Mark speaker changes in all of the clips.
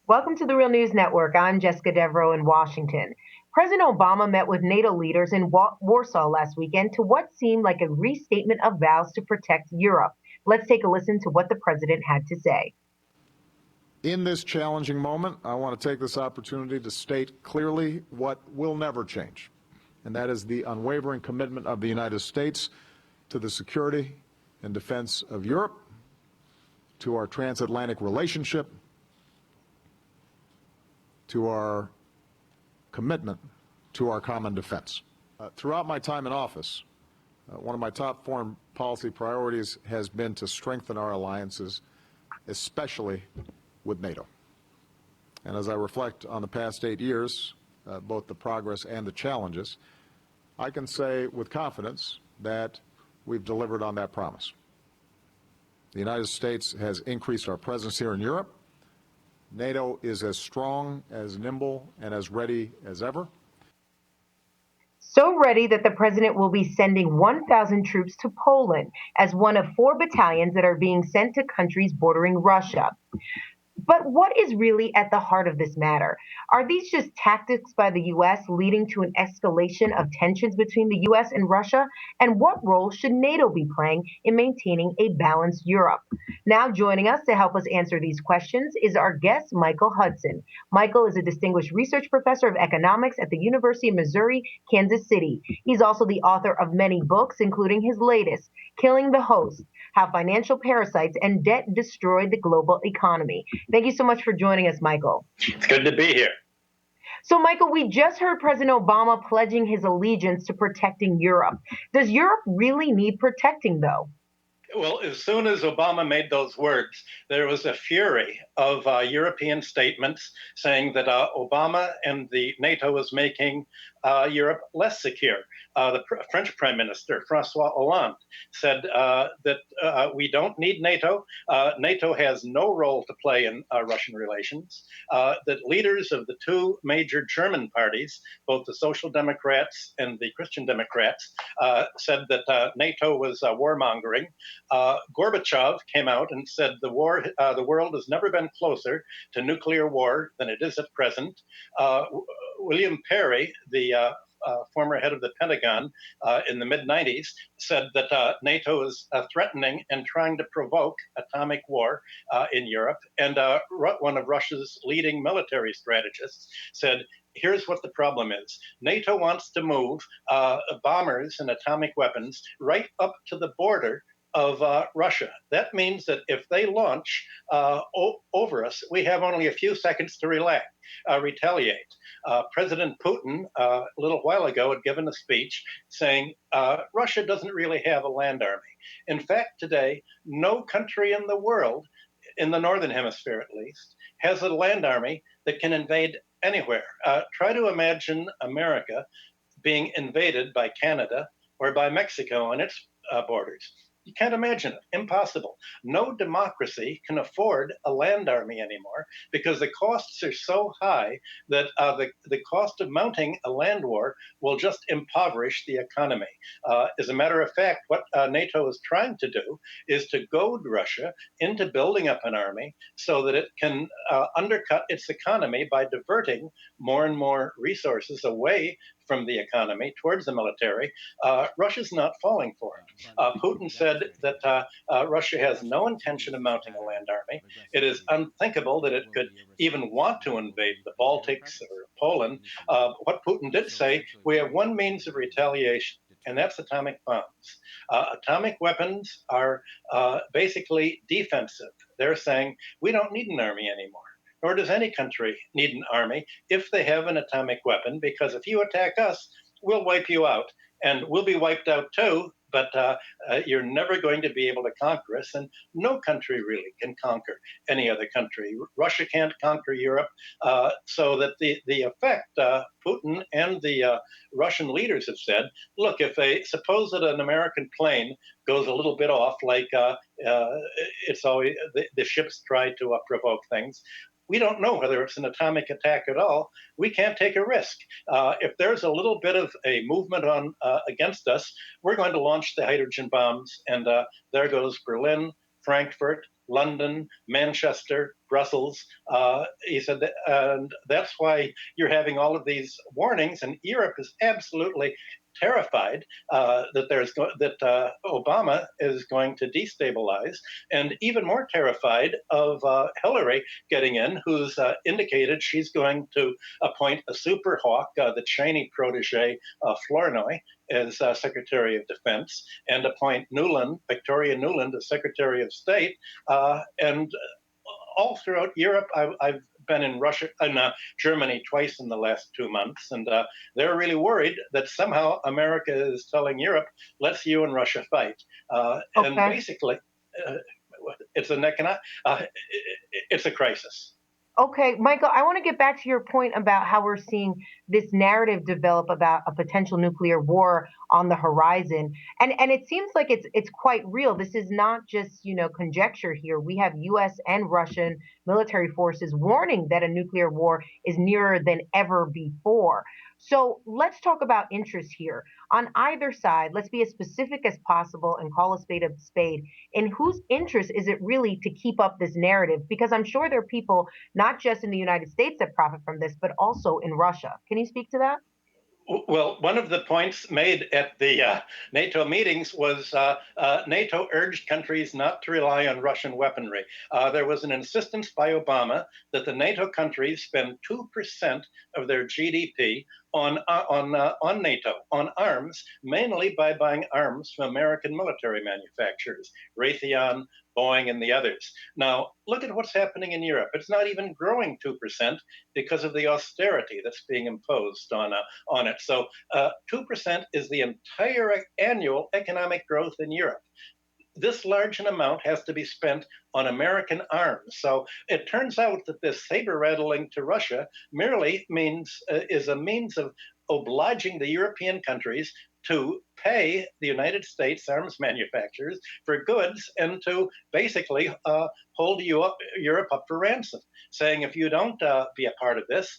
Speaker 1: Welcome to the Real News Network. I'm Jessica Devereaux in Washington. President Obama met with NATO leaders in Warsaw last weekend to what seemed like a restatement of vows to protect Europe. Let's take a listen to what the president had to say.
Speaker 2: In this challenging moment, I want to take this opportunity to state clearly what will never change, and that is the unwavering commitment of the United States to the security and defense of Europe, to our transatlantic relationship, to our commitment to our common defense. Throughout my time in office, one of my top foreign policy priorities has been to strengthen our alliances, especially with NATO. And as I reflect on the past 8 years, both the progress and the challenges, I can say with confidence that we've delivered on that promise. The United States has increased our presence here in Europe. NATO is as strong, as nimble, and as ready as ever.
Speaker 1: So ready that the president will be sending 1,000 troops to Poland as one of 4 battalions that are being sent to countries bordering Russia. But what is really at the heart of this matter? Are these just tactics by the U.S. leading to an escalation of tensions between the U.S. and Russia? And what role should NATO be playing in maintaining a balanced Europe? Now joining us to help us answer these questions is our guest, Michael Hudson. Michael is a distinguished research professor of economics at the University of Missouri, Kansas City. He's also the author of many books, including his latest, Killing the Host: How Financial Parasites and Debt Destroyed the Global Economy. Thank you so much for joining us, Michael.
Speaker 3: It's good to be here.
Speaker 1: So, Michael, we just heard President Obama pledging his allegiance to protecting Europe. Does Europe really need protecting, though?
Speaker 3: Well, as soon as Obama made those words, there was a fury of European statements saying that Obama and the NATO was making Europe less secure. The French Prime Minister, François Hollande, said that we don't need NATO. NATO has no role to play in Russian relations. That leaders of the 2 major German parties, both the Social Democrats and the Christian Democrats, said that NATO was warmongering. Gorbachev came out and said the world has never been closer to nuclear war than it is at present. William Perry, the former head of the Pentagon in the mid-90s, said that NATO is threatening and trying to provoke atomic war in Europe. And one of Russia's leading military strategists said, here's what the problem is. NATO wants to move bombers and atomic weapons right up to the border of Russia. That means that if they launch over us, we have only a few seconds to retaliate. President Putin, a little while ago, had given a speech saying Russia doesn't really have a land army. In fact, today, no country in the world, in the Northern Hemisphere at least, has a land army that can invade anywhere. Try to imagine America being invaded by Canada or by Mexico on its borders. You can't imagine it. Impossible. No democracy can afford a land army anymore because the costs are so high that the cost of mounting a land war will just impoverish the economy. As a matter of fact, what NATO is trying to do is to goad Russia into building up an army so that it can undercut its economy by diverting more and more resources away from the economy towards the military. Russia's not falling for it. Putin said that Russia has no intention of mounting a land army. It is unthinkable that it could even want to invade the Baltics or Poland. What Putin did say, we have one means of retaliation, and that's atomic bombs. Atomic weapons are basically defensive. They're saying, we don't need an army anymore. Nor does any country need an army if they have an atomic weapon, because if you attack us, we'll wipe you out. And we'll be wiped out too, but you're never going to be able to conquer us. And no country really can conquer any other country. Russia can't conquer Europe. So that the effect, Putin and the Russian leaders have said, look, if they suppose that an American plane goes a little bit off, like it's always the ships try to provoke things. We don't know whether it's an atomic attack at all. We can't take a risk. If there's a little bit of a movement on against us, we're going to launch the hydrogen bombs, and there goes Berlin, Frankfurt, London, Manchester, Brussels. He said, and that's why you're having all of these warnings, and Europe is absolutely terrified that Obama is going to destabilize, and even more terrified of Hillary getting in, who's indicated she's going to appoint a super hawk, the Cheney protege, Flournoy, as Secretary of Defense, and appoint Victoria Nuland, as Secretary of State, and all throughout Europe. I've been in Russia and Germany twice in the last 2 months, and they're really worried that somehow America is telling Europe, "Let's you and Russia fight," and
Speaker 1: Okay.
Speaker 3: basically, it's it's a crisis.
Speaker 1: Okay, Michael, I want to get back to your point about how we're seeing this narrative develop about a potential nuclear war on the horizon. And it seems like it's quite real. This is not just, conjecture here. We have US and Russian military forces warning that a nuclear war is nearer than ever before. So let's talk about interest here. On either side, let's be as specific as possible and call a spade a spade. In whose interest is it really to keep up this narrative? Because I'm sure there are people not just in the United States that profit from this, but also in Russia. Can you speak to that?
Speaker 3: Well, one of the points made at the NATO meetings was NATO urged countries not to rely on Russian weaponry. There was an insistence by Obama that the NATO countries spend 2% of their GDP on NATO, on arms, mainly by buying arms from American military manufacturers, Raytheon, Boeing, and the others. Now, look at what's happening in Europe. It's not even growing 2% because of the austerity that's being imposed on it. So 2% is the entire annual economic growth in Europe. This large an amount has to be spent on American arms. So it turns out that this saber rattling to Russia merely is a means of obliging the European countries to pay the United States arms manufacturers for goods and to basically hold Europe up for ransom, saying if you don't be a part of this,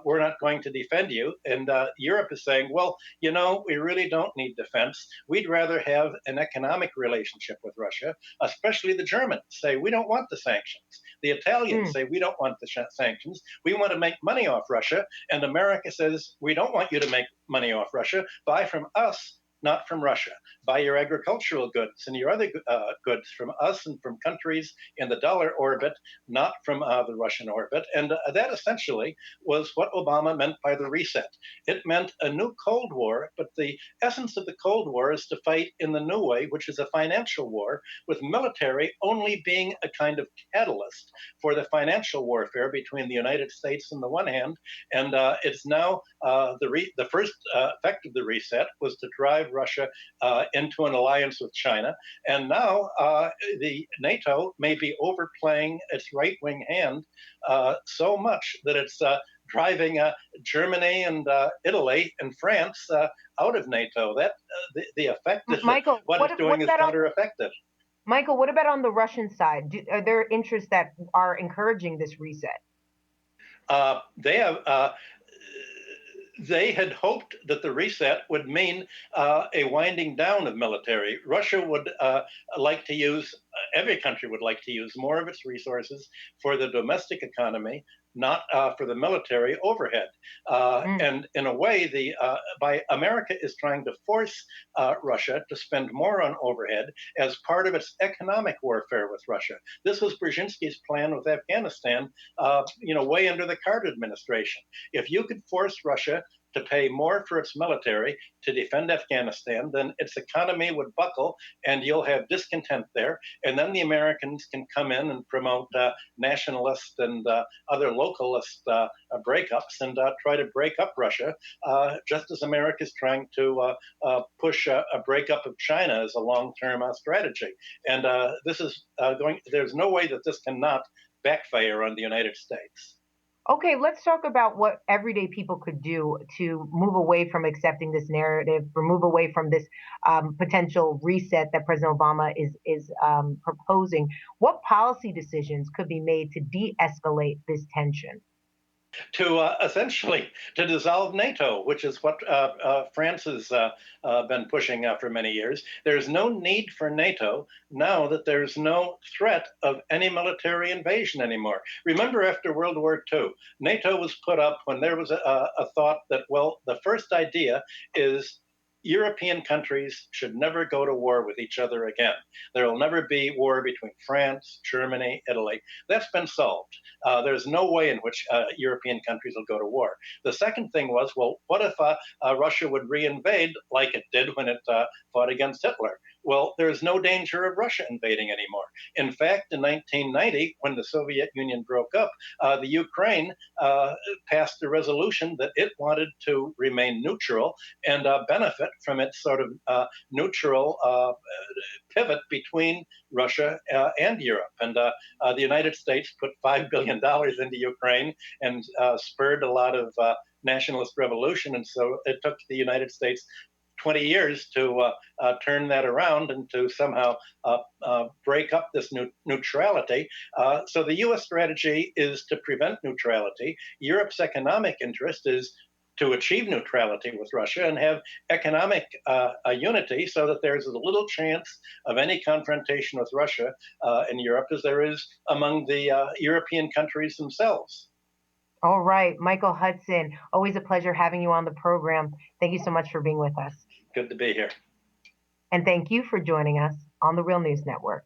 Speaker 3: we're not going to defend you. And Europe is saying, well, we really don't need defense. We'd rather have an economic relationship with Russia, especially the Germans say, we don't want the sanctions. The Italians say, we don't want the sanctions. We want to make money off Russia. And America says, we don't want you to make money off Russia. Buy from us, not from Russia. Buy your agricultural goods and your other goods from us and from countries in the dollar orbit, not from the Russian orbit. And that essentially was what Obama meant by the reset. It meant a new Cold War, but the essence of the Cold War is to fight in the new way, which is a financial war, with military only being a kind of catalyst for the financial warfare between the United States on the one hand, and it's now the first effect of the reset was to drive Russia into an alliance with China. And now the NATO may be overplaying its right-wing hand so much that it's driving Germany and Italy and France out of NATO. That the effect is
Speaker 1: Michael,
Speaker 3: that what it's doing is counter-effective.
Speaker 1: Michael, what about on the Russian side? Are there interests that are encouraging this reset?
Speaker 3: They have. They had hoped that the reset would mean a winding down of military. Russia would like to use, every country would like to use more of its resources for the domestic economy, not for the military overhead. And in a way, by America is trying to force Russia to spend more on overhead as part of its economic warfare with Russia. This was Brzezinski's plan with Afghanistan, way under the Carter administration. If you could force Russia to pay more for its military to defend Afghanistan, then its economy would buckle and you'll have discontent there. And then the Americans can come in and promote nationalist and other localist breakups and try to break up Russia, just as America is trying to push a breakup of China as a long-term strategy. And there's no way that this cannot backfire on the United States.
Speaker 1: Okay, let's talk about what everyday people could do to move away from accepting this narrative, or move away from this potential reset that President Obama is proposing. What policy decisions could be made to de-escalate this tension?
Speaker 3: to essentially to dissolve NATO, which is what France has been pushing for many years. There's no need for NATO now that there's no threat of any military invasion anymore. Remember, after World War II, NATO was put up when there was a thought that, well, the first idea is European countries should never go to war with each other again. There will never be war between France, Germany, Italy. That's been solved. There's no way in which European countries will go to war. The second thing was, well, what if Russia would reinvade like it did when it fought against Hitler? Well, there's no danger of Russia invading anymore. In fact, in 1990, when the Soviet Union broke up, the Ukraine passed a resolution that it wanted to remain neutral and benefit from its sort of neutral pivot between Russia and Europe. And the United States put $5 billion into Ukraine and spurred a lot of nationalist revolution. And so it took the United States 20 years to turn that around and to somehow break up this neutrality. So the US strategy is to prevent neutrality. Europe's economic interest is to achieve neutrality with Russia and have economic unity so that there's as little chance of any confrontation with Russia in Europe as there is among the European countries themselves.
Speaker 1: All right, Michael Hudson, always a pleasure having you on the program. Thank you so much for being with us.
Speaker 3: Good to be here.
Speaker 1: And thank you for joining us on the Real News Network.